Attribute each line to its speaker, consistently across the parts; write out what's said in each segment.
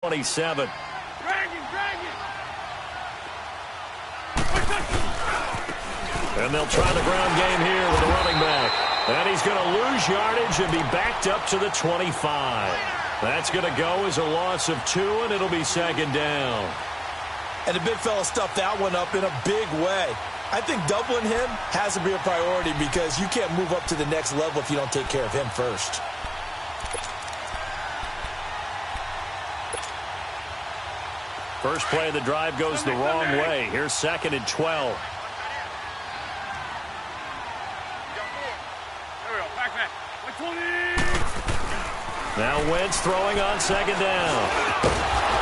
Speaker 1: 27. And they'll try the ground game here with the running back. And he's going to lose yardage and be backed up to the 25. That's going to go as a loss of 2, and it'll be second down.
Speaker 2: And the big fella stuffed that one up in a big way. I think doubling him has to be a priority because you can't move up to the next level if you don't take care of him first.
Speaker 1: First play of the drive goes the wrong way. Here's 2nd and 12. Now Wentz throwing on 2nd down.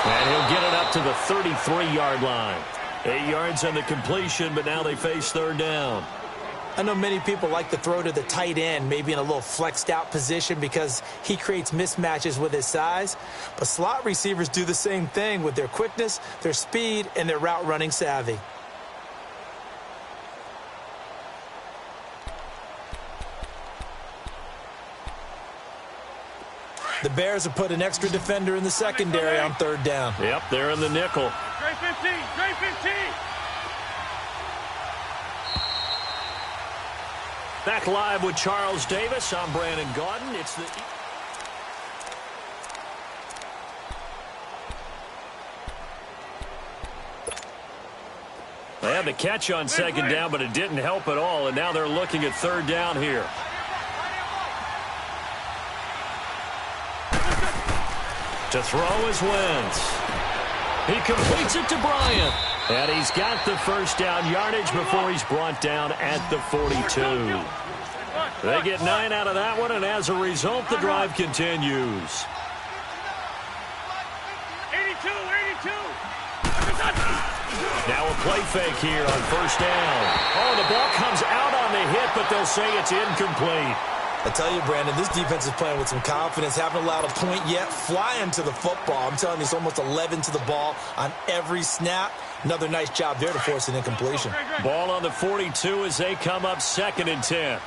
Speaker 1: And he'll get it up to the 33-yard line. 8 yards on the completion, but now they face 3rd down.
Speaker 2: I know many people like to throw to the tight end, maybe in a little flexed out position because he creates mismatches with his size. But slot receivers do the same thing with their quickness, their speed, and their route running savvy. The Bears have put an extra defender in the secondary on 3rd down.
Speaker 1: Yep, they're in the nickel.
Speaker 3: Trey 15, Trey 15.
Speaker 1: Back live with Charles Davis. I'm Brandon Gaudin. It's the... They had the catch on 2nd down, but it didn't help at all, and now they're looking at 3rd down here. To throw is Wentz. He completes it to Bryant. And he's got the first down yardage before he's brought down at the 42. They get 9 out of that one, and as a result, the drive continues.
Speaker 3: 82, 82.
Speaker 1: Now a play fake here on 1st down. Oh, the ball comes out on the hit, but they'll say it's incomplete.
Speaker 2: I tell you, Brandon, this defense is playing with some confidence. Haven't allowed a point yet. Flying to the football. I'm telling you, it's almost 11 to the ball on every snap. Another nice job there to force an incompletion.
Speaker 1: Ball on the 42 as they come up 2nd and 10.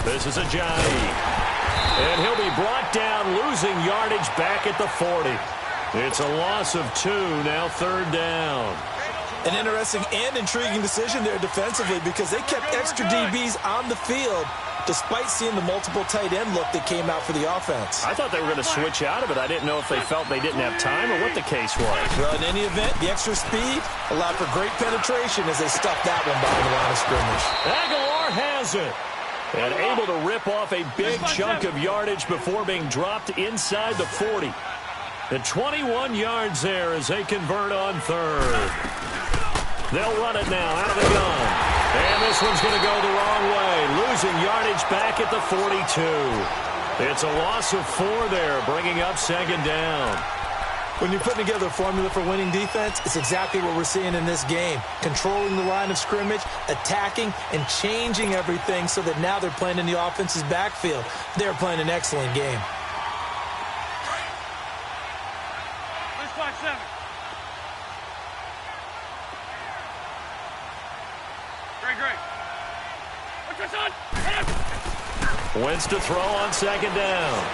Speaker 1: This is Ajayi. And he'll be brought down, losing yardage back at the 40. It's a loss of 2, now 3rd down.
Speaker 2: An interesting and intriguing decision there defensively because they kept extra DBs on the field despite seeing the multiple tight end look that came out for the offense.
Speaker 1: I thought they were going to switch out of it. I didn't know if they felt they didn't have time or what the case was.
Speaker 2: Well, in any event, the extra speed allowed for great penetration as they stuffed that one behind the line of scrimmage.
Speaker 1: Aguilar has it. And able to rip off a big chunk of yardage before being dropped inside the 40. The 21 yards there as they convert on 3rd. They'll run it now out of the gun. And this one's going to go the wrong way. Losing yardage back at the 42. It's a loss of 4 there, bringing up 2nd down.
Speaker 2: When you're putting together a formula for winning defense, it's exactly what we're seeing in this game. Controlling the line of scrimmage, attacking, and changing everything so that now they're playing in the offense's backfield. They're playing an excellent game.
Speaker 1: Wentz to throw on 2nd down.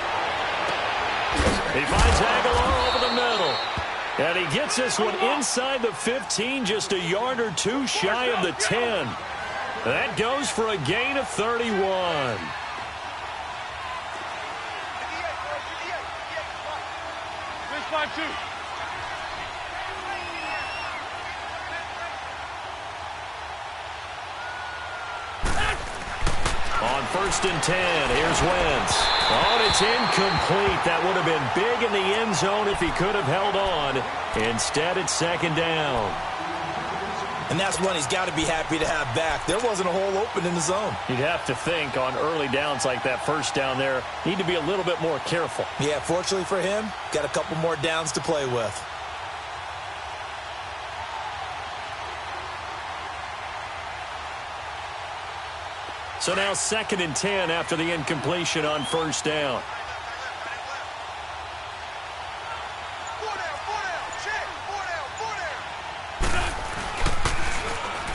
Speaker 1: He finds Aguilar over the middle. And he gets this one inside the 15, just a yard or 2 shy of the 10. That goes for a gain of 31. On 1st and 10, here's Wentz. Oh, and it's incomplete. That would have been big in the end zone if he could have held on. Instead, it's 2nd down.
Speaker 2: And that's one he's got to be happy to have back. There wasn't a hole open in the zone.
Speaker 1: You'd have to think on early downs like that 1st down there, need to be a little bit more careful.
Speaker 2: Yeah, fortunately for him, got a couple more downs to play with.
Speaker 1: So now 2nd and 10 after the incompletion on 1st down.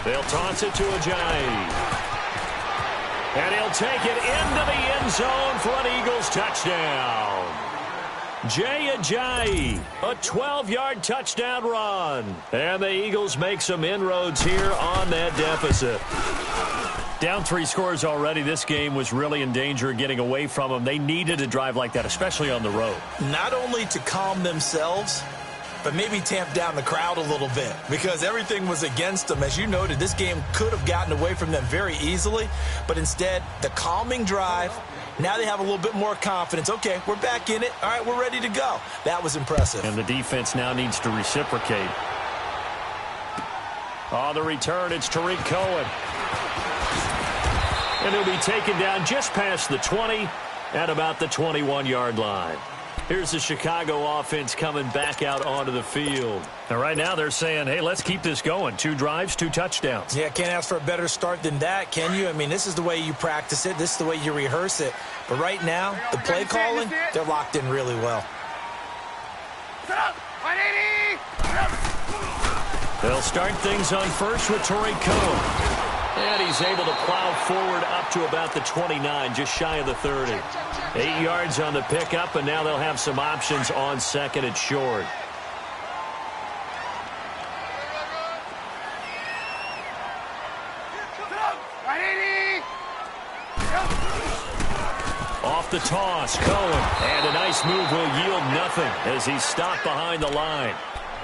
Speaker 1: They'll toss it to Ajayi. And he'll take it into the end zone for an Eagles touchdown. Jay Ajayi, a 12-yard touchdown run. And the Eagles make some inroads here on that deficit. Down 3 scores already. This game was really in danger of getting away from them. They needed a drive like that, especially on the road.
Speaker 2: Not only to calm themselves, but maybe tamp down the crowd a little bit because everything was against them. As you noted, this game could have gotten away from them very easily, but instead, the calming drive, now they have a little bit more confidence. Okay, we're back in it. All right, we're ready to go. That was impressive.
Speaker 1: And the defense now needs to reciprocate. On the return, it's Tariq Cohen. And he'll be taken down just past the 20 at about the 21-yard line. Here's the Chicago offense coming back out onto the field. And right now they're saying, hey, let's keep this going. 2 drives, 2 touchdowns.
Speaker 2: Yeah, can't ask for a better start than that, can you? I mean, this is the way you practice it. This is the way you rehearse it. But right now, the play calling, they're locked in really well.
Speaker 1: They'll start things on first with Tariq Cohen. And he's able to plow forward up to about the 29, just shy of the 30. 8 yards on the pickup, and now they'll have some options on second and short. Off the toss, Cohen. And a nice move will yield nothing as he's stopped behind the line.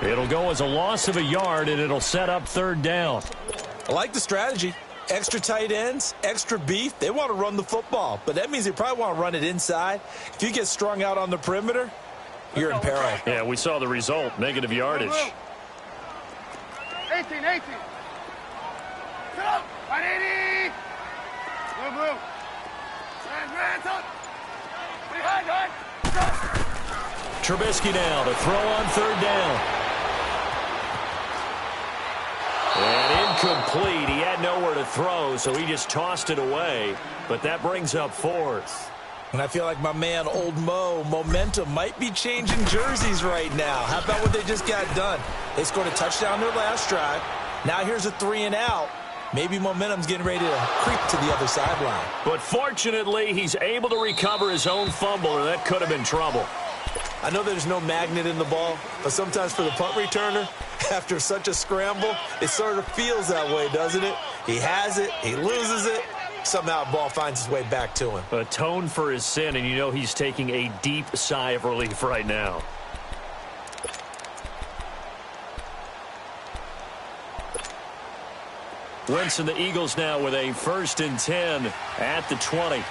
Speaker 1: It'll go as a loss of a yard, and it'll set up 3rd down.
Speaker 2: I like the strategy. Extra tight ends, extra beef. They want to run the football, but that means they probably want to run it inside. If you get strung out on the perimeter, you're in peril.
Speaker 1: Yeah, we saw the result, negative yardage.
Speaker 3: 18. Sit up. 180. Blue. Hands up. Behind.
Speaker 1: Trubisky now to throw on 3rd down. And incomplete. He had nowhere to throw, so he just tossed it away. But that brings up 4th.
Speaker 2: And I feel like my man, Old Mo, momentum might be changing jerseys right now. How about what they just got done? They scored a touchdown their last drive. Now here's a 3-and-out. Maybe momentum's getting ready to creep to the other sideline.
Speaker 1: But fortunately, he's able to recover his own fumble, or that could have been trouble.
Speaker 2: I know there's no magnet in the ball, but sometimes for the punt returner, after such a scramble, it sort of feels that way, doesn't it? He has it, he loses it, somehow the ball finds its way back to him.
Speaker 1: Atone for his sin, and you know he's taking a deep sigh of relief right now. Wentz and the Eagles now with a 1st and 10 at the 20.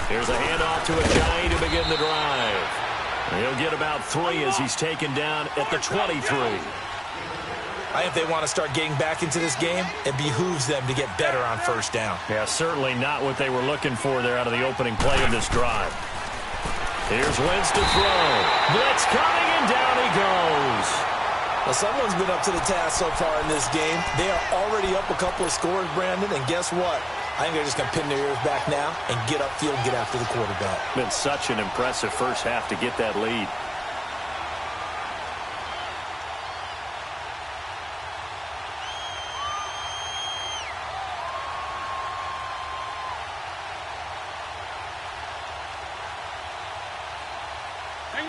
Speaker 1: Here's a handoff to Ajayi to begin the drive. He'll get about 3 as he's taken down at the 23.
Speaker 2: I think they want to start getting back into this game. It behooves them to get better on 1st down.
Speaker 1: Yeah, certainly not what they were looking for there out of the opening play of this drive. Here's Wentz to throw. Blitz coming, and down he goes.
Speaker 2: Well, someone's been up to the task so far in this game. They are already up a couple of scores, Brandon, and guess what? I think they're just going to pin their ears back now and get upfield and get after the quarterback.
Speaker 1: Been such an impressive first half to get that lead.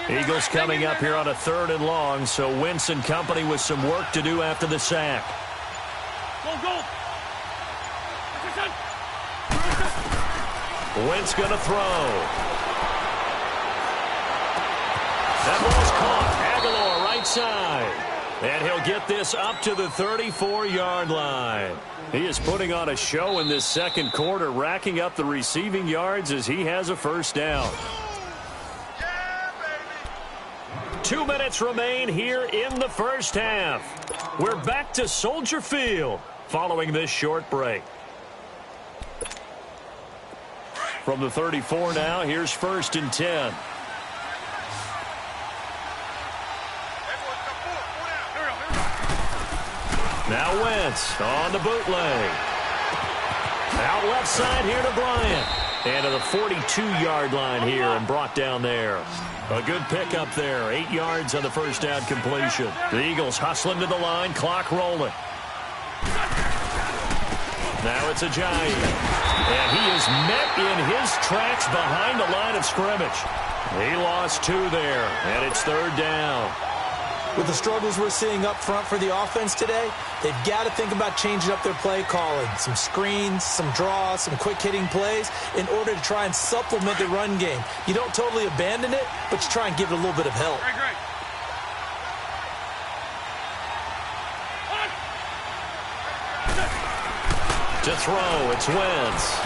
Speaker 1: Eagles coming up here on a 3rd and long, so Wentz and company with some work to do after the sack.
Speaker 3: Go.
Speaker 1: Wentz going to throw. That ball's caught. Aguilar right side. And he'll get this up to the 34-yard line. He is putting on a show in this 2nd quarter, racking up the receiving yards as he has a 1st down. 2 minutes remain here in the 1st half. We're back to Soldier Field following this short break. From the 34 now, here's 1st and 10. Now Wentz on the bootleg. Out left side here to Bryant. And to the 42-yard line here and brought down there. A good pickup there. 8 yards on the 1st down completion. The Eagles hustling to the line. Clock rolling. Now it's a Giant. And he is met in his tracks behind the line of scrimmage. He lost 2 there, and it's 3rd down.
Speaker 2: With the struggles we're seeing up front for the offense today, they've got to think about changing up their play calling. Some screens, some draws, some quick-hitting plays in order to try and supplement the run game. You don't totally abandon it, but you try and give it a little bit of help.
Speaker 3: Great.
Speaker 1: To throw, it's Wentz.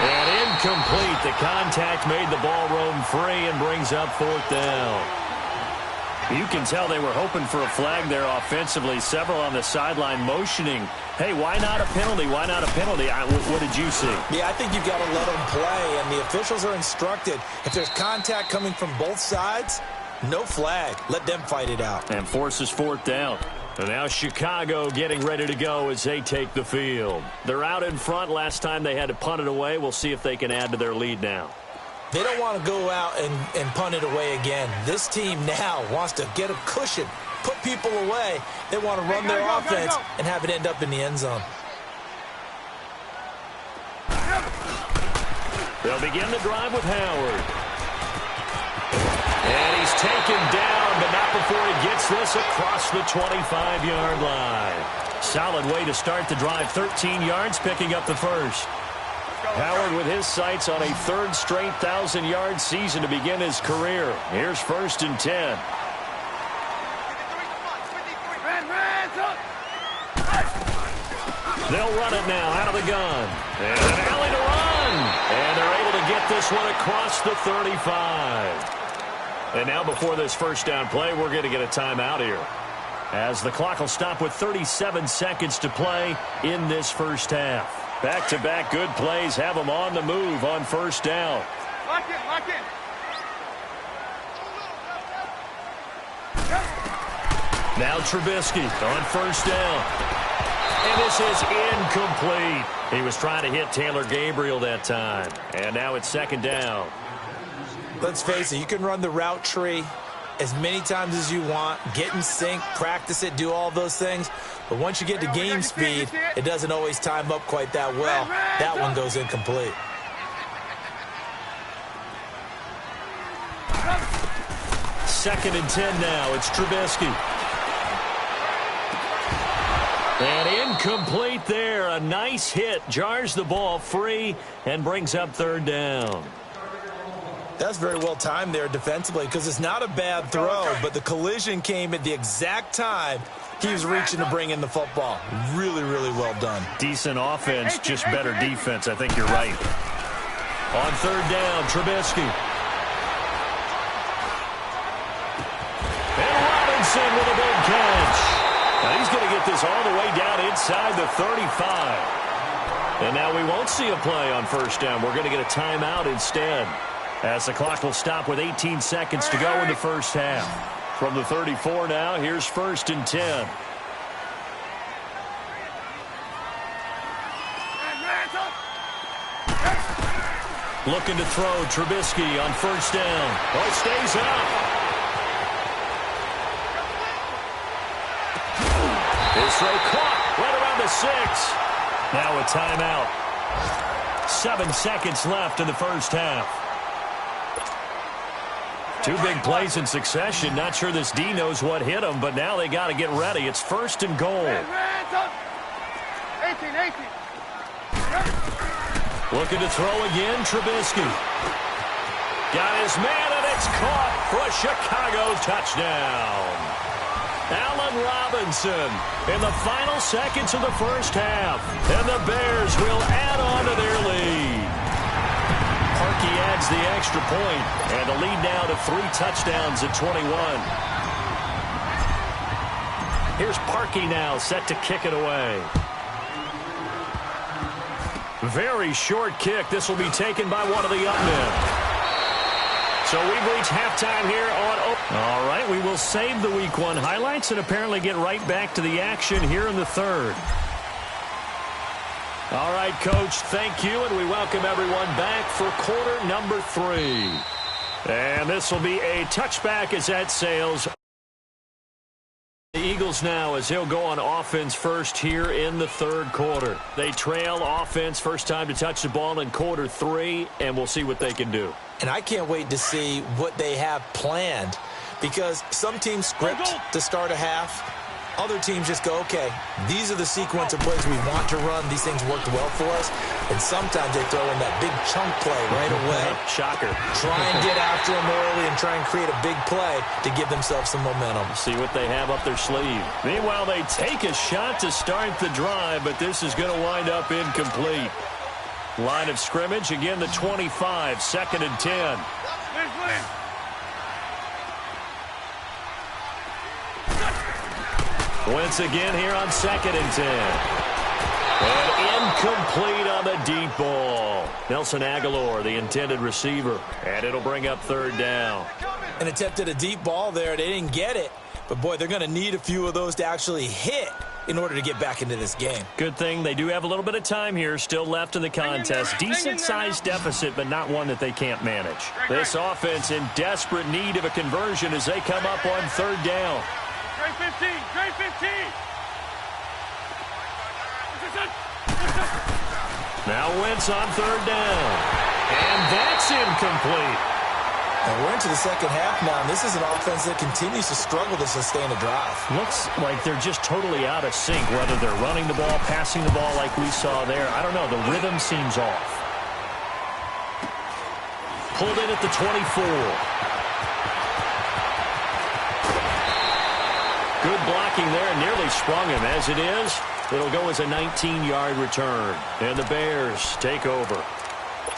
Speaker 1: And incomplete. The contact made the ball roam free and brings up 4th down. You can tell they were hoping for a flag there offensively. Several on the sideline motioning, hey, why not a penalty? Why not a penalty? What did you see?
Speaker 2: Yeah, I think you've got to let them play, and the officials are instructed. If there's contact coming from both sides, no flag. Let them fight it out.
Speaker 1: And forces 4th down. And now Chicago getting ready to go as they take the field. They're out in front. Last time they had to punt it away. We'll see if they can add to their lead now.
Speaker 2: They don't want to go out and punt it away again. This team now wants to get a cushion, put people away. They want to run their offense and have it end up in the end zone.
Speaker 1: They'll begin the drive with Howard. And he's taken down, but not before he gets this across the 25-yard line. Solid way to start the drive. 13 yards, picking up the first. Howard with his sights on a 3rd straight 1,000-yard season to begin his career. Here's 1st and 10. They'll run it now out of the gun. And an alley to run. And they're able to get this one across the 35. And now before this first down play, we're going to get a timeout here, as the clock will stop with 37 seconds to play in this first half. Back-to-back good plays have them on the move on 1st down.
Speaker 3: Lock in.
Speaker 1: Now Trubisky on 1st down. And this is incomplete. He was trying to hit Taylor Gabriel that time. And now it's 2nd down.
Speaker 2: Let's face it, you can run the route tree as many times as you want, get in sync, practice it, do all those things. But once you get to game speed, it doesn't always time up quite that well. That one goes incomplete.
Speaker 1: Second and 10 now. It's Trubisky. And incomplete there. A nice hit. Jars the ball free and brings up 3rd down.
Speaker 2: That's very well timed there defensively, because it's not a bad throw, but the collision came at the exact time he was reaching to bring in the football. Really, really well done.
Speaker 1: Decent offense, just better defense. I think you're right. On 3rd down, Trubisky. And Robinson with a big catch. Now he's going to get this all the way down inside the 35. And now we won't see a play on 1st down. We're going to get a timeout instead, as the clock will stop with 18 seconds to go in the first half. From the 34 now, here's 1st and 10. Looking to throw, Trubisky on 1st down. Oh, stays up. His throw caught right around the 6. Now a timeout. 7 seconds left in the first half. 2 big plays in succession. Not sure this D knows what hit him, but now they got to get ready. It's 1st and goal.
Speaker 3: 18.
Speaker 1: Looking to throw again, Trubisky. Got his man, and it's caught for a Chicago touchdown. Allen Robinson in the final seconds of the first half. And the Bears will add on to their lead. Parkey adds the extra point, and the lead now to 3 touchdowns at 21. Here's Parkey now, set to kick it away. Very short kick. This will be taken by one of the up men. So we've reached halftime here on... All right, we will save the Week 1 highlights and apparently get right back to the action here in the third. All right, Coach, thank you, and we welcome everyone back for quarter number 3. And this will be a touchback as that sails. The Eagles Eagles now as he'll go on offense first here in the third quarter. They trail offense first time to touch the ball in quarter 3, and we'll see what they can do.
Speaker 2: And I can't wait to see what they have planned, because some teams script to start a half. Other teams just go, okay, these are the sequence of plays we want to run. These things worked well for us. And sometimes they throw in that big chunk play right away.
Speaker 1: Shocker.
Speaker 2: Try and get after them early and try and create a big play to give themselves some momentum.
Speaker 1: See what they have up their sleeve. Meanwhile, they take a shot to start the drive, but this is going to wind up incomplete. Line of scrimmage, again the 25, 2nd and 10. Wentz again here on 2nd and 10. And incomplete on the deep ball. Nelson Aguilar, the intended receiver. And it'll bring up 3rd down.
Speaker 2: An attempt at a deep ball there. They didn't get it. But, boy, they're going to need a few of those to actually hit in order to get back into this game.
Speaker 1: Good thing they do have a little bit of time here still left in the contest. Decent-sized deficit, but not one that they can't manage. This offense in desperate need of a conversion as they come up on 3rd down.
Speaker 3: Grade 15, grade 15.
Speaker 1: Now Wentz on 3rd down. And that's incomplete.
Speaker 2: And we're into the second half now, and this is an offense that continues to struggle to sustain a drive.
Speaker 1: Looks like they're just totally out of sync, whether they're running the ball, passing the ball like we saw there. I don't know. The rhythm seems off. Pulled in at the 24. Good blocking there, and nearly sprung him. As it is, it'll go as a 19-yard return. And the Bears take over.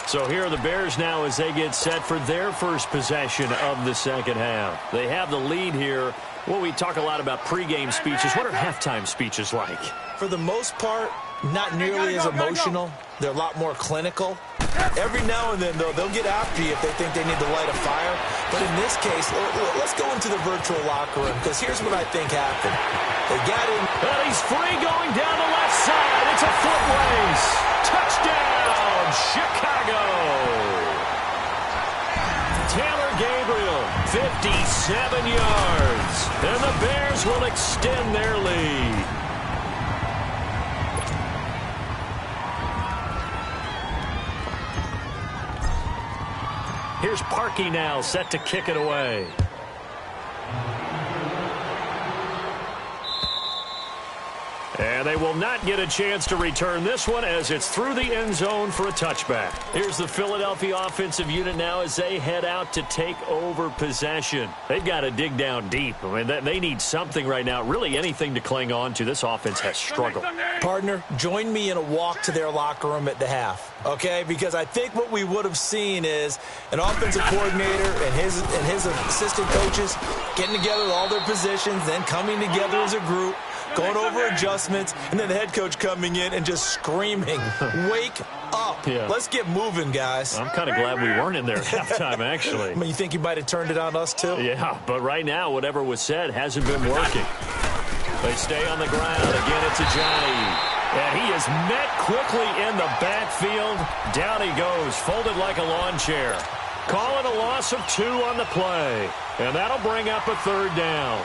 Speaker 1: So here are the Bears now as they get set for their first possession of the second half. They have the lead here. Well, we talk a lot about pregame speeches. What are halftime speeches like?
Speaker 2: For the most part, not nearly as emotional. They're a lot more clinical. Every now and then, though, they'll get after you if they think they need to light a fire. But in this case, let's go into the virtual locker room, because here's what I think happened. They got in.
Speaker 1: And he's free going down the left side. It's a foot race. Touchdown, Chicago. Taylor Gabriel, 57 yards. And the Bears will extend their lead. Here's Parkey now, set to kick it away. And they will not get a chance to return this one as it's through the end zone for a touchback. Here's the Philadelphia offensive unit now as they head out to take over possession. They've got to dig down deep. I mean, they need something right now, really anything to cling on to. This offense has struggled.
Speaker 2: Partner, join me in a walk to their locker room at the half, okay? Because I think what we would have seen is an offensive coordinator and his assistant coaches getting together with all their positions, then coming together as a group, going over adjustments, and then the head coach coming in and just screaming, wake up.
Speaker 1: Yeah.
Speaker 2: Let's get moving, guys.
Speaker 1: I'm kind of glad we weren't in there at halftime, actually.
Speaker 2: I mean, you think you might have turned it on us, too?
Speaker 1: Yeah, but right now, whatever was said hasn't been working. They stay on the ground. Again, it's Ajayi. And he is met quickly in the backfield. Down he goes, folded like a lawn chair. Call it a loss of 2 on the play. And that'll bring up a 3rd down.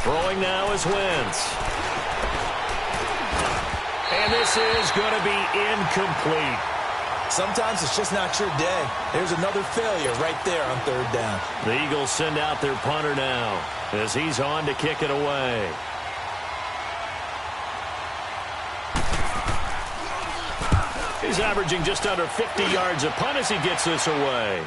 Speaker 1: Throwing now is Wentz. And this is going to be incomplete.
Speaker 2: Sometimes it's just not your day. There's another failure right there on 3rd down.
Speaker 1: The Eagles send out their punter now as he's on to kick it away. He's averaging just under 50 yards a punt as he gets this away.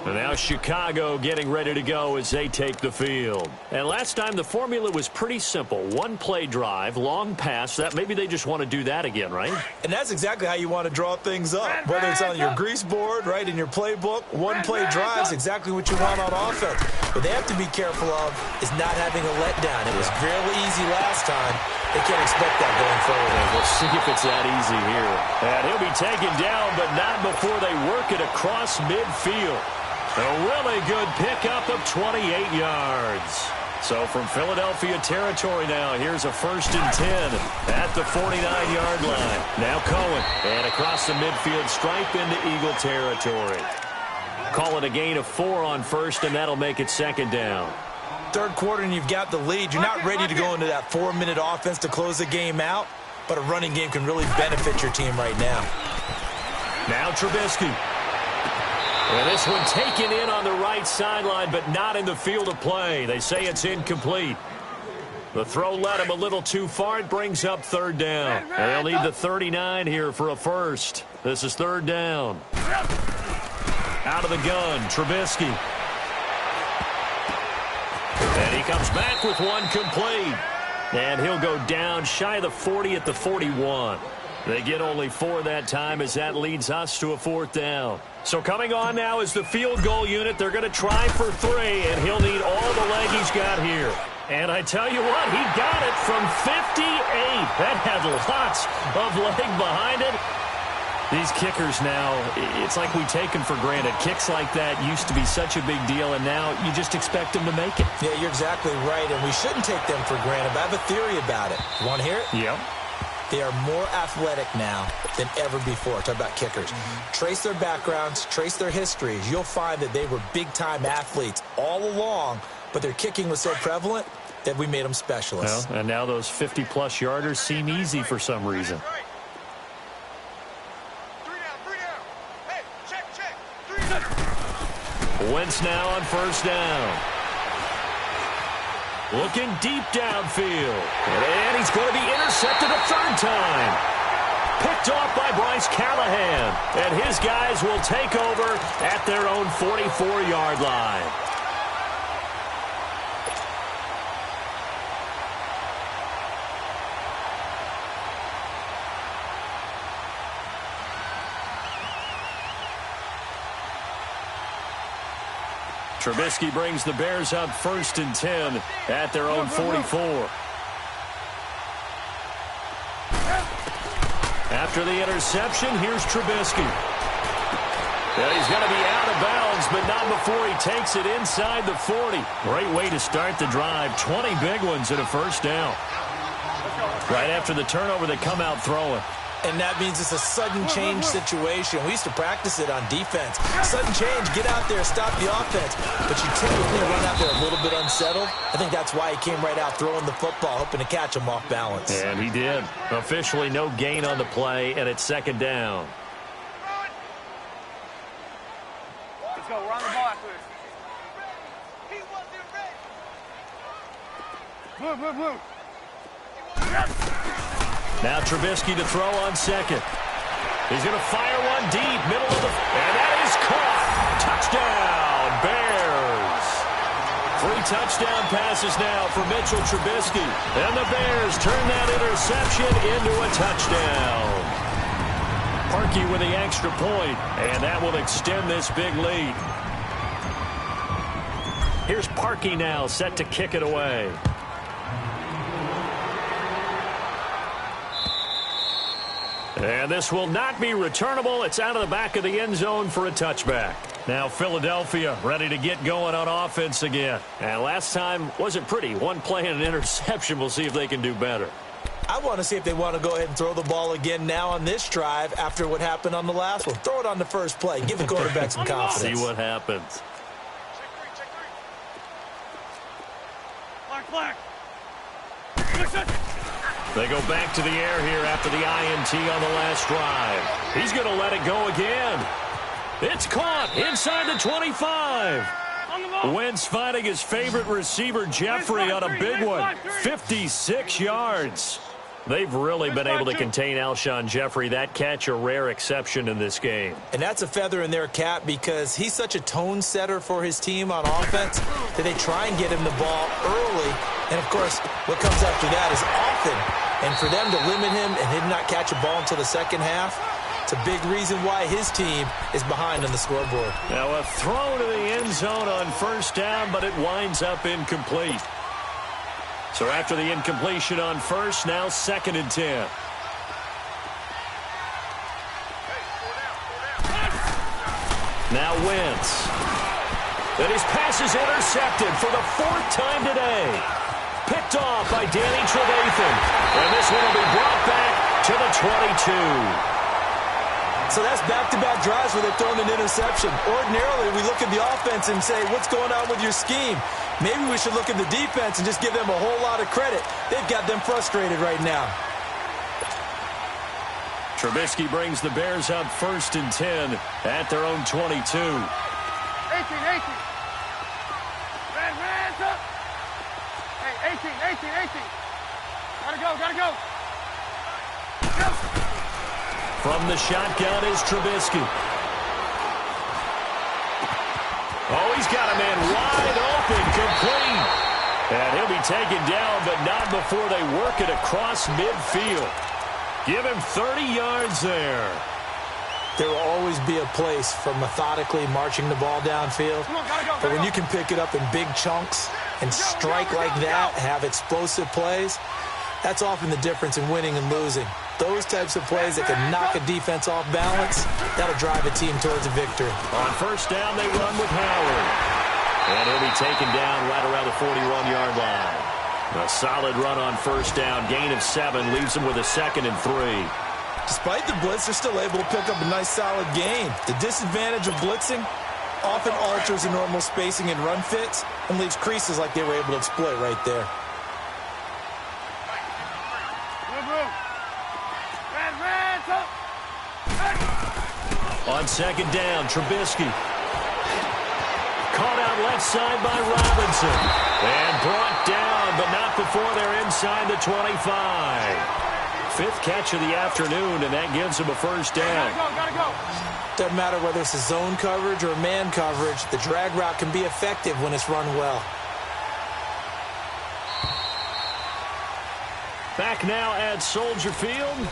Speaker 1: And now Chicago getting ready to go as they take the field. And last time the formula was pretty simple. One play drive, long pass. That maybe they just want to do that again, right?
Speaker 2: And that's exactly how you want to draw things up. Whether it's on your grease board, right, in your playbook, one play drive is exactly what you want on offense. What they have to be careful of is not having a letdown. It was fairly easy last time. They can't expect that going forward.
Speaker 1: Yeah, we'll see if it's that easy here. And he'll be taken down, but not before they work it across midfield. A really good pickup of 28 yards. So from Philadelphia territory now, here's a 1st and 10 at the 49-yard line. Now Cohen, and across the midfield stripe into Eagle territory. Call it a gain of 4 on 1st, and that'll make it 2nd down.
Speaker 2: 3rd quarter and you've got the lead. You're not ready to go into that 4-minute offense to close the game out, but a running game can really benefit your team right now.
Speaker 1: Now Trubisky. And this one taken in on the right sideline, but not in the field of play. They say it's incomplete. The throw led him a little too far. It brings up 3rd down. And they'll need the 39 here for a first. This is 3rd down. Out of the gun, Trubisky. And he comes back with one complete. And he'll go down shy of the 40 at the 41. They get only 4 that time as that leads us to a 4th down. So coming on now is the field goal unit. They're going to try for 3, and he'll need all the leg he's got here. And I tell you what, he got it from 58. That had lots of leg behind it. These kickers now, it's like we take them for granted. Kicks like that used to be such a big deal, and now you just expect them to make it.
Speaker 2: Yeah, you're exactly right, and we shouldn't take them for granted. But I have a theory about it. You want to hear it?
Speaker 1: Yep.
Speaker 2: They are more athletic now than ever before. Talk about kickers. Trace their backgrounds, trace their histories. You'll find that they were big-time athletes all along, but their kicking was so prevalent that we made them specialists.
Speaker 1: Well, and now those 50-plus yarders seem easy for some reason. Wentz now on 1st down. Looking deep downfield. And he's going to be intercepted a 3rd time. Picked off by Bryce Callahan. And his guys will take over at their own 44-yard line. Trubisky brings the Bears up 1st and 10 at their own 44. After the interception, here's Trubisky. And he's going to be out of bounds, but not before he takes it inside the 40. Great way to start the drive. 20 big ones and a 1st down. Right after the turnover, they come out throwing.
Speaker 2: And that means it's a sudden change situation. We used to practice it on defense. Sudden change, get out there, stop the offense. But you typically run out there a little bit unsettled. I think that's why he came right out throwing the football, hoping to catch him off balance.
Speaker 1: And he did. Officially no gain on the play, and it's 2nd down.
Speaker 3: Let's go. We're on the ball after this. Move.
Speaker 1: Now Trubisky to throw on 2nd. He's going to fire one deep, middle of the... And that is caught. Touchdown, Bears. 3 touchdown passes now for Mitchell Trubisky. And the Bears turn that interception into a touchdown. Parkey with the extra point, and that will extend this big lead. Here's Parkey now, set to kick it away. And this will not be returnable. It's out of the back of the end zone for a touchback. Now Philadelphia ready to get going on offense again. And last time wasn't pretty. One play and an interception. We'll see if they can do better.
Speaker 2: I want to see if they want to go ahead and throw the ball again now on this drive after what happened on the last one. Throw it on the first play. Give the quarterback some confidence.
Speaker 1: See what happens.
Speaker 3: Black.
Speaker 1: They go back to the air here after the INT on the last drive. He's going to let it go again. It's caught inside the 25. Wentz finding his favorite receiver, Jeffrey, on a big one. 56 yards. They've really been able to contain Alshon Jeffrey. That catch a rare exception in this game. And
Speaker 2: that's a feather in their cap because he's such a tone setter for his team on offense that they try and get him the ball early. And, of course, what comes after that is often. And for them to limit him and him not catch a ball until the second half, it's a big reason why his team is behind on the scoreboard.
Speaker 1: Now a throw to the end zone on 1st down, but it winds up incomplete. So after the incompletion on 1st, now 2nd and 10. Now Wentz. And his pass is intercepted for the 4th time today. Picked off by Danny Trevathan. And this one will be brought back to the 22.
Speaker 2: So that's back-to-back drives where they've thrown an interception. Ordinarily, we look at the offense and say, what's going on with your scheme? Maybe we should look at the defense and just give them a whole lot of credit. They've got them frustrated right now.
Speaker 1: Trubisky brings the Bears up 1st and 10 at their own 22.
Speaker 3: 18. Red, up. Hey, 18. Gotta go.
Speaker 1: From the shotgun is Trubisky. Oh, he's got a man wide open, complete. And he'll be taken down, but not before they work it across midfield. Give him 30 yards there.
Speaker 2: There will always be a place for methodically marching the ball downfield. But when you can pick it up in big chunks and strike like that, have explosive plays, that's often the difference in winning and losing. Those types of plays that can knock a defense off balance, that'll drive a team towards a victory.
Speaker 1: On 1st down, they run with Howard. And he'll be taken down right around the 41-yard line. A solid run on 1st down. Gain of 7 leaves them with a 2nd and 3.
Speaker 2: Despite the blitz, they're still able to pick up a nice solid gain. The disadvantage of blitzing often alters the normal spacing and run fits and leaves creases like they were able to exploit right there.
Speaker 1: On 2nd down, Trubisky. Caught out left side by Robinson. And brought down, but not before they're inside the 25. 5th catch of the afternoon, and that gives him a 1st down.
Speaker 3: Gotta go.
Speaker 2: Doesn't matter whether it's a zone coverage or man coverage, the drag route can be effective when it's run well.
Speaker 1: Back now at Soldier Field.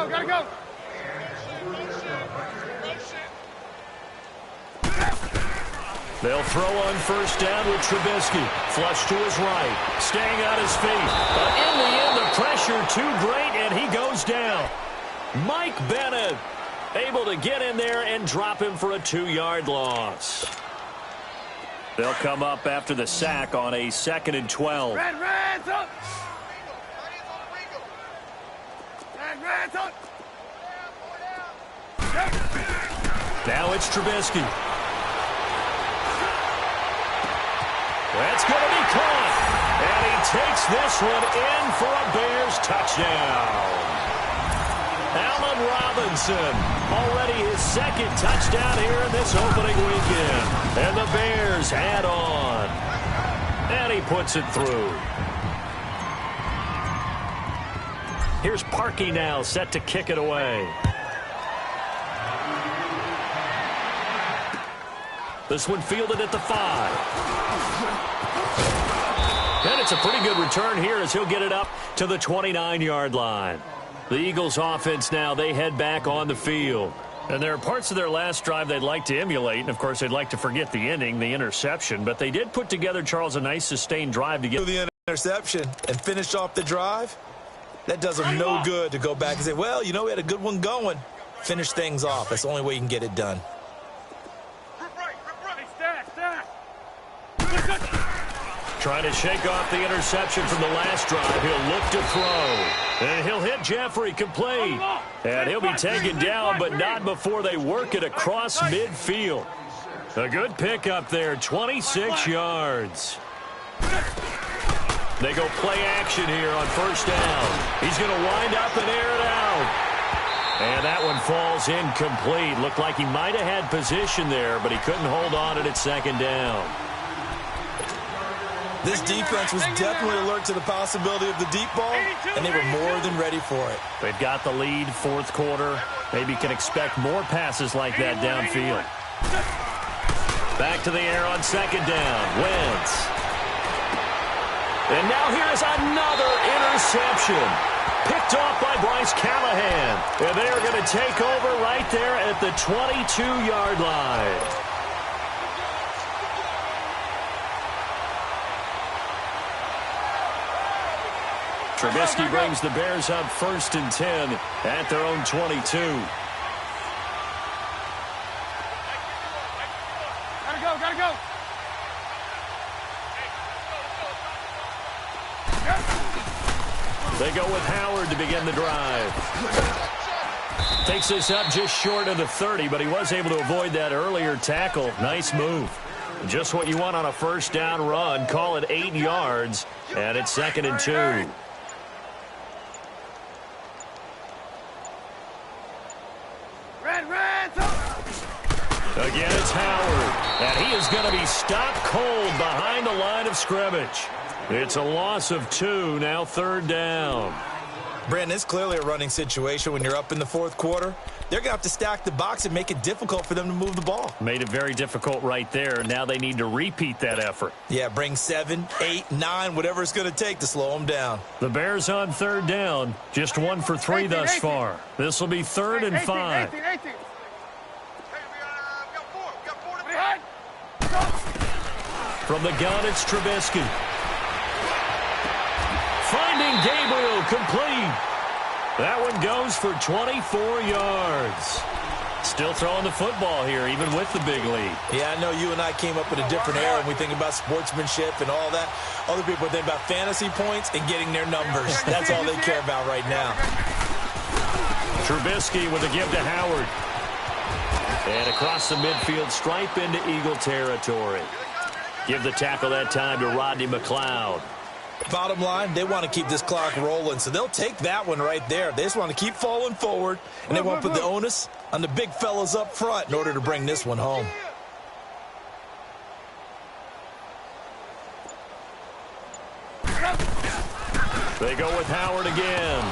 Speaker 3: Gotta go.
Speaker 1: They'll throw on 1st down with Trubisky. Flush to his right. Staying on his feet. But in the end, the pressure too great, and he goes down. Mike Bennett able to get in there and drop him for a 2-yard loss. They'll come up after the sack on a 2nd and 12.
Speaker 3: Red's up. Red's up.
Speaker 1: Now it's Trubisky. That's going to be caught. And he takes this one in for a Bears touchdown. Allen Robinson, already his 2nd touchdown here in this opening weekend. And the Bears add on. And he puts it through. Here's Parkey now, set to kick it away. This one fielded at the 5. And it's a pretty good return here as he'll get it up to the 29-yard line. The Eagles offense now, they head back on the field. And there are parts of their last drive they'd like to emulate. And, of course, they'd like to forget the ending, the interception. But they did put together, Charles, a nice sustained drive to get
Speaker 2: the interception and finish off the drive. That does them no good to go back and say, well, you know, we had a good one going. Finish things off. That's the only way you can get it done.
Speaker 1: Trying to shake off the interception from the last drive. He'll look to throw. And he'll hit Jeffrey complete. And he'll be taken down, but not before they work it across midfield. A good pickup there, 26 yards. They go play action here on 1st down. He's going to wind up and air it out. And that one falls incomplete. Looked like he might have had position there, but he couldn't hold on at 2nd down.
Speaker 2: This defense was definitely alert to the possibility of the deep ball, and they were more than ready for it.
Speaker 1: They've got the lead, 4th quarter. Maybe can expect more passes like that downfield. Back to the air on 2nd down. Wentz. And now here's another interception. Picked off by Bryce Callahan. Callahan. And they are going to take over right there at the 22-yard line. Trubisky brings the Bears up 1st and 10 at their own 22.
Speaker 3: Gotta go.
Speaker 1: They go with Howard to begin the drive. Takes this up just short of the 30, but he was able to avoid that earlier tackle. Nice move. Just what you want on a first down run. Call it 8 yards, and it's 2nd and 2. Again, it's Howard, and he is going to be stopped cold behind the line of scrimmage. It's a loss of 2, now 3rd down.
Speaker 2: Brandon, it's clearly a running situation when you're up in the 4th quarter. They're going to have to stack the box and make it difficult for them to move the ball.
Speaker 1: Made it very difficult right there. Now they need to repeat that effort.
Speaker 2: Yeah, bring 7, 8, 9, whatever it's going to take to slow them down.
Speaker 1: The Bears on 3rd down, just 1 for 3 thus far. This will be 3rd and 5.
Speaker 3: 18.
Speaker 1: From the gun, it's Trubisky. Finding Gabriel, complete. That one goes for 24 yards. Still throwing the football here, even with the big lead.
Speaker 2: Yeah, I know you and I came up in a different era when we think about sportsmanship and all that. Other people think about fantasy points and getting their numbers. That's all they care about right now.
Speaker 1: Trubisky with a give to Howard. And across the midfield, stripe into Eagle territory. Give the tackle that time to Rodney McLeod.
Speaker 2: Bottom line, they want to keep this clock rolling, so they'll take that one right there. They just want to keep falling forward, and they want to put the onus on the big fellas up front in order to bring this one home.
Speaker 1: They go with Howard again.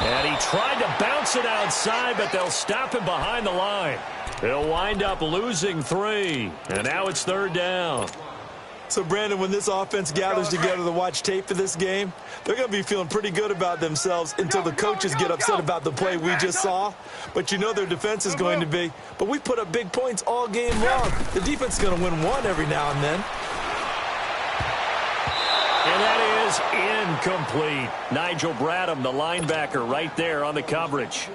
Speaker 1: And he tried to bounce it outside, but they'll stop him behind the line. They'll wind up losing 3, and now it's 3rd down.
Speaker 2: So, Brandon, when this offense gathers together to watch tape for this game, they're going to be feeling pretty good about themselves until the coaches get upset about the play we just saw. But you know their defense is going to be, but we put up big points all game long. The defense is going to win one every now and then.
Speaker 1: And that is incomplete. Nigel Bradham, the linebacker, right there on the coverage.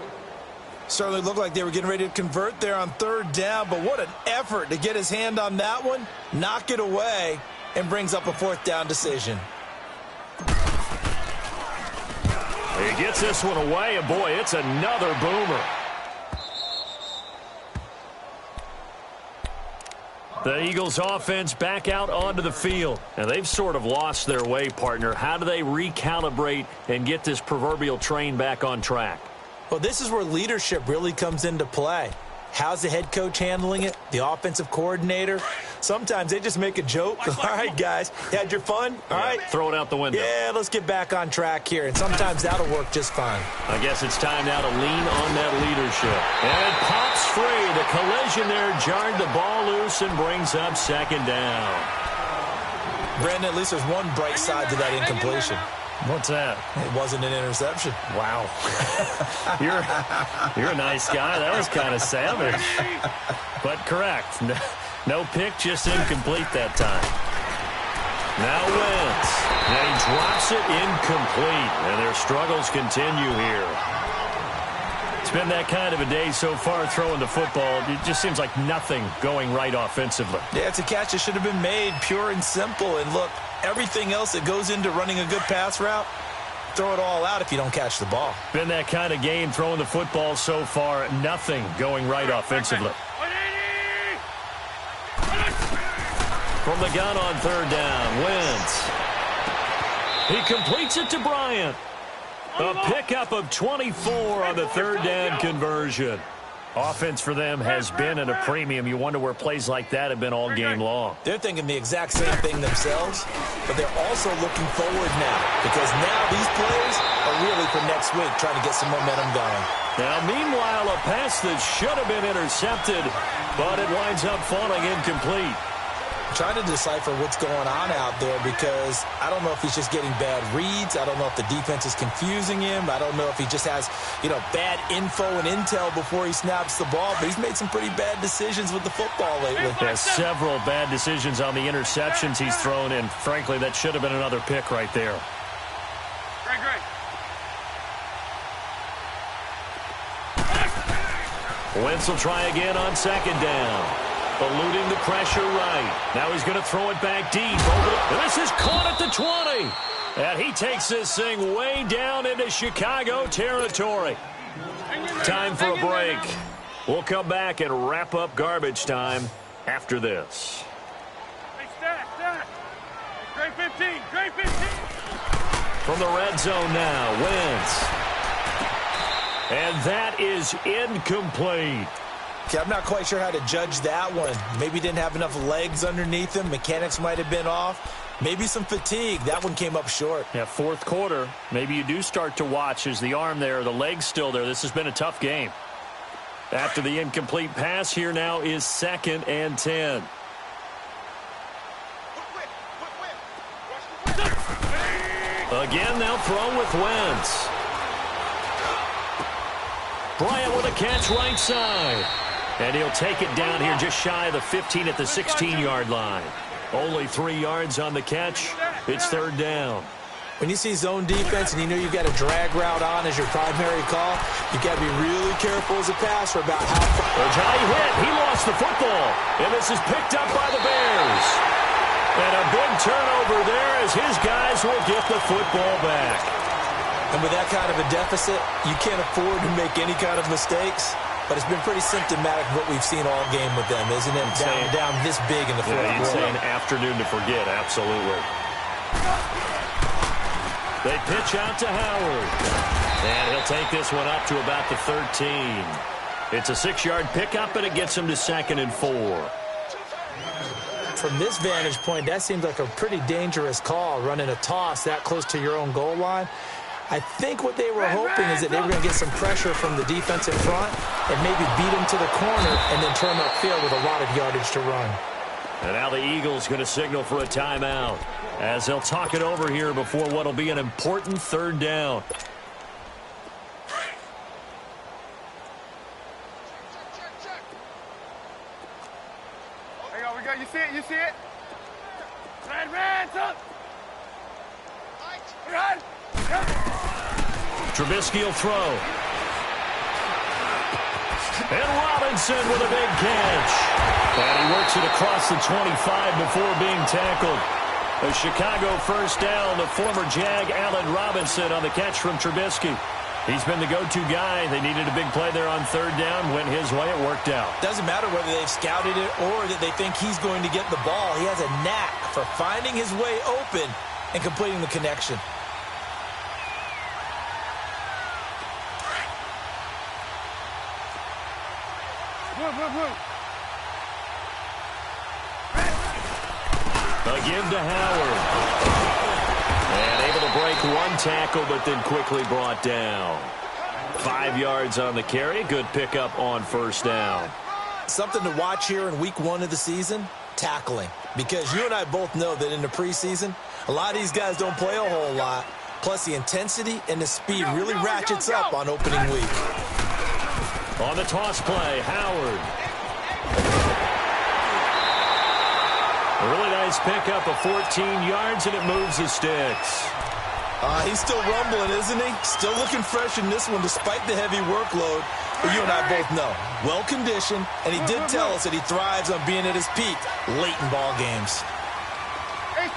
Speaker 2: Certainly looked like they were getting ready to convert there on 3rd down, but what an effort to get his hand on that one, knock it away, and brings up a 4th down decision.
Speaker 1: He gets this one away, and boy, it's another boomer. The Eagles offense back out onto the field. And they've sort of lost their way, partner. How do they recalibrate and get this proverbial train back on track?
Speaker 2: Well, this is where leadership really comes into play. How's the head coach handling it? The offensive coordinator? Sometimes they just make a joke. All right, guys, you had your fun? All right.
Speaker 1: Throw it out the window.
Speaker 2: Yeah, let's get back on track here. And sometimes that'll work just fine.
Speaker 1: I guess it's time now to lean on that leadership. And it pops free. The collision there jarred the ball loose and brings up 2nd down.
Speaker 2: Brandon, at least there's one bright side to that incompletion.
Speaker 1: What's that?
Speaker 2: It wasn't an interception.
Speaker 1: Wow. You're a nice guy. That was kind of savage. But correct. No pick, just incomplete that time. Now Wentz. And he drops it incomplete. And their struggles continue here. It's been that kind of a day so far throwing the football. It just seems like nothing going right offensively.
Speaker 2: Yeah, it's a catch that should have been made, pure and simple. And look, everything else that goes into running a good pass route, throw it all out if you don't catch the ball.
Speaker 1: Been that kind of game throwing the football so far. Nothing going right offensively. From the gun on 3rd down, Wentz. He completes it to Bryant. A pickup of 24 on the 3rd down conversion. Offense for them has been at a premium. You wonder where plays like that have been all game long.
Speaker 2: They're thinking the exact same thing themselves, but they're also looking forward now because now these plays are really for next week, trying to get some momentum going.
Speaker 1: Now, meanwhile, a pass that should have been intercepted, but it winds up falling incomplete.
Speaker 2: I'm trying to decipher what's going on out there because I don't know if he's just getting bad reads. I don't know if the defense is confusing him. I don't know if he just has, bad info and intel before he snaps the ball. But he's made some pretty bad decisions with the football lately.
Speaker 1: There's several bad decisions on the interceptions he's thrown, and frankly, that should have been another pick right there.
Speaker 3: Great.
Speaker 1: Wentz will try again on second down. Eluding the pressure right. Now he's going to throw it back deep. And this is caught at the 20. And he takes this thing way down into Chicago territory. Time for a break. We'll come back and wrap up garbage time after this.
Speaker 3: Hey, stack. Great 15.
Speaker 1: From the red zone now, Wentz. And that is incomplete.
Speaker 2: Okay, I'm not quite sure how to judge that one. Maybe didn't have enough legs underneath him. Mechanics might have been off. Maybe some fatigue. That one came up short.
Speaker 1: Yeah, fourth quarter. Maybe you do start to watch. Is the arm there, the leg's still there? This has been a tough game. After the incomplete pass, here now is 2nd and 10. Again, they'll throw with Wentz. Bryant with a catch right side. And he'll take it down here just shy of the 15 at the 16-yard line. Only 3 yards on the catch. It's 3rd down.
Speaker 2: When you see zone defense and you know you've got a drag route on as your primary call, you've got to be really careful as a passer about how far.
Speaker 1: A high hit. He lost the football. And this is picked up by the Bears. And a big turnover there as his guys will get the football back.
Speaker 2: And with that kind of a deficit, you can't afford to make any kind of mistakes. But it's been pretty symptomatic of what we've seen all game with them, isn't it? Down this big in the fourth quarter.
Speaker 1: You'd say an afternoon to forget, absolutely. They pitch out to Howard. And he'll take this one up to about the 13. It's a 6-yard pickup, and it gets him to 2nd and 4.
Speaker 2: From this vantage point, that seems like a pretty dangerous call, running a toss that close to your own goal line. I think what they were hoping is that they were going to get some pressure from the defense in front and maybe beat him to the corner and then turn upfield with a lot of yardage to run.
Speaker 1: And now the Eagles going to signal for a timeout as they'll talk it over here before what will be an important 3rd down.
Speaker 3: Hang on, we got you see it? Red, up! Run!
Speaker 1: Trubisky will throw. And Robinson with a big catch. And he works it across the 25 before being tackled. A Chicago 1st down to former Jag Allen Robinson on the catch from Trubisky. He's been the go-to guy. They needed a big play there on 3rd down. Went his way. It worked out.
Speaker 2: Doesn't matter whether they've scouted it or that they think he's going to get the ball. He has a knack for finding his way open and completing the connection.
Speaker 1: Again to Howard. And able to break one tackle, but then quickly brought down. 5 yards on the carry. Good pickup on 1st down.
Speaker 2: Something to watch here in week 1 of the season, tackling. Because you and I both know that in the preseason, a lot of these guys don't play a whole lot. Plus, the intensity and the speed really ratchets up on opening week.
Speaker 1: On the toss play, Howard. A really nice pickup of 14 yards, and it moves the sticks.
Speaker 2: He's still rumbling, isn't he? Still looking fresh in this one despite the heavy workload. But you and I both know, well-conditioned, and he did tell us that he thrives on being at his peak late in ball games.
Speaker 3: 18.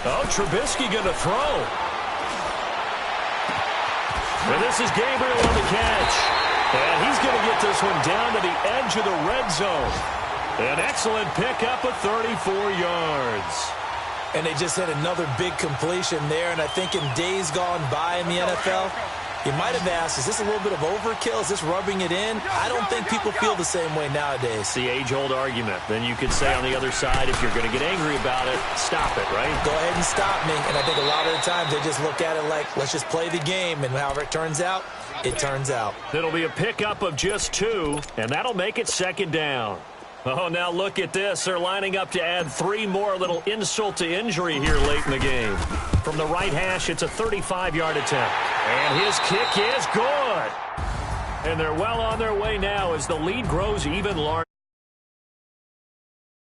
Speaker 1: Oh, Trubisky going to throw. And this is Gabriel on the catch. And he's going to get this one down to the edge of the red zone. An excellent pickup of 34 yards.
Speaker 2: And they just hit another big completion there. And I think in days gone by in the NFL, you might have asked, is this a little bit of overkill? Is this rubbing it in? I don't think people feel the same way nowadays.
Speaker 1: It's the age-old argument. Then you could say on the other side, if you're going to get angry about it, stop it, right?
Speaker 2: Go ahead and stop me. And I think a lot of the times they just look at it like, let's just play the game. And however it turns out, it turns out.
Speaker 1: It'll be a pickup of just 2, and that'll make it 2nd down. Oh, now look at this. They're lining up to add 3 more. Little insult to injury here late in the game. From the right hash, it's a 35-yard attempt. And his kick is good. And they're well on their way now as the lead grows even larger.